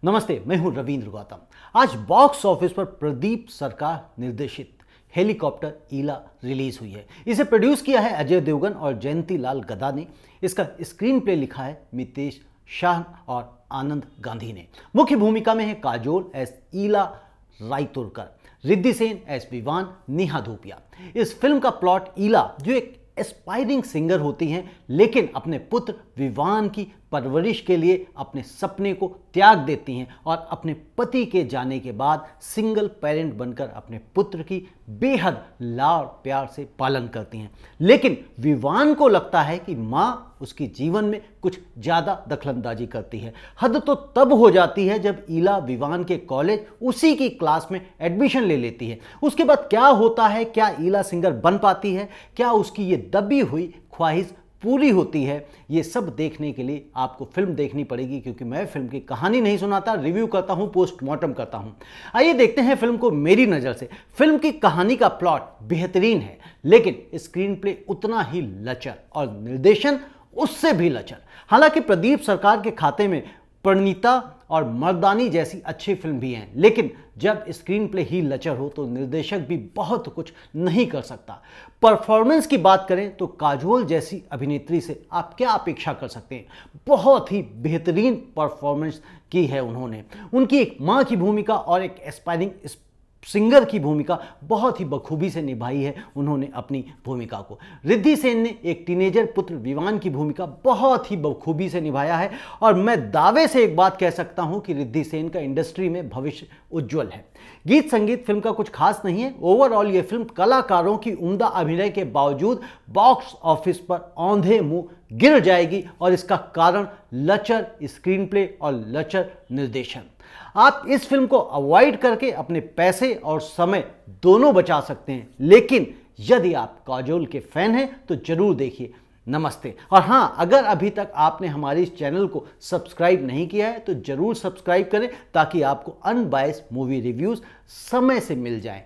नमस्ते, मैं हूं रविंद्र गौतम। आज बॉक्स ऑफिस पर प्रदीप सरकार निर्देशित हेलीकॉप्टर ईला रिलीज हुई है। इसे प्रोड्यूस किया है अजय देवगन और जयंती लाल गदा ने। इसका स्क्रीन प्ले लिखा है मितेश शाह और आनंद गांधी ने। मुख्य भूमिका में है काजोल एस ईला रायतुरकर, रिद्धि सेन एस विवान, नेहा धूपिया। इस फिल्म का प्लॉट ईला जो एक एस्पायरिंग सिंगर होती हैं, लेकिन अपने पुत्र विवान की परवरिश के लिए अपने सपने को त्याग देती हैं और अपने पति के जाने के बाद सिंगल पेरेंट बनकर अपने पुत्र की बेहद लाड़ प्यार से पालन करती हैं। लेकिन विवान को लगता है कि माँ उसकी जीवन में कुछ ज़्यादा दखलंदाजी करती है। हद तो तब हो जाती है जब ईला विवान के कॉलेज उसी की क्लास में एडमिशन ले लेती है। उसके बाद क्या होता है, क्या ईला सिंगर बन पाती है, क्या उसकी ये दबी हुई ख्वाहिश पूरी होती है, ये सब देखने के लिए आपको फिल्म देखनी पड़ेगी, क्योंकि मैं फिल्म की कहानी नहीं सुनाता, रिव्यू करता हूं, पोस्टमार्टम करता हूं। आइए देखते हैं फिल्म को मेरी नज़र से। फिल्म की कहानी का प्लॉट बेहतरीन है, लेकिन स्क्रीन प्ले उतना ही लचर और निर्देशन उससे भी लचर। हालांकि प्रदीप सरकार के खाते में परिणीता और मर्दानी जैसी अच्छी फिल्म भी हैं, लेकिन जब स्क्रीन प्ले ही लचर हो तो निर्देशक भी बहुत कुछ नहीं कर सकता। परफॉर्मेंस की बात करें तो काजोल जैसी अभिनेत्री से आप क्या अपेक्षा कर सकते हैं। बहुत ही बेहतरीन परफॉर्मेंस की है उन्होंने। उनकी एक माँ की भूमिका और एक एस्पायरिंग सिंगर की भूमिका बहुत ही बखूबी से निभाई है उन्होंने अपनी भूमिका को। रिद्धि सेन ने एक टीनेजर पुत्र विवान की भूमिका बहुत ही बखूबी से निभाया है और मैं दावे से एक बात कह सकता हूं कि रिद्धि सेन का इंडस्ट्री में भविष्य उज्जवल है। गीत संगीत फिल्म का कुछ खास नहीं है। ओवरऑल ये फिल्म कलाकारों की उम्दा अभिनय के बावजूद बॉक्स ऑफिस पर औंधे मुंह गिर जाएगी और इसका कारण लचर स्क्रीन प्ले और लचर निर्देशन। आप इस फिल्म को अवॉइड करके अपने पैसे और समय दोनों बचा सकते हैं, लेकिन यदि आप काजोल के फैन हैं तो जरूर देखिए। नमस्ते। और हाँ, अगर अभी तक आपने हमारे इस चैनल को सब्सक्राइब नहीं किया है तो जरूर सब्सक्राइब करें, ताकि आपको अनबायस्ड मूवी रिव्यूज समय से मिल जाएं।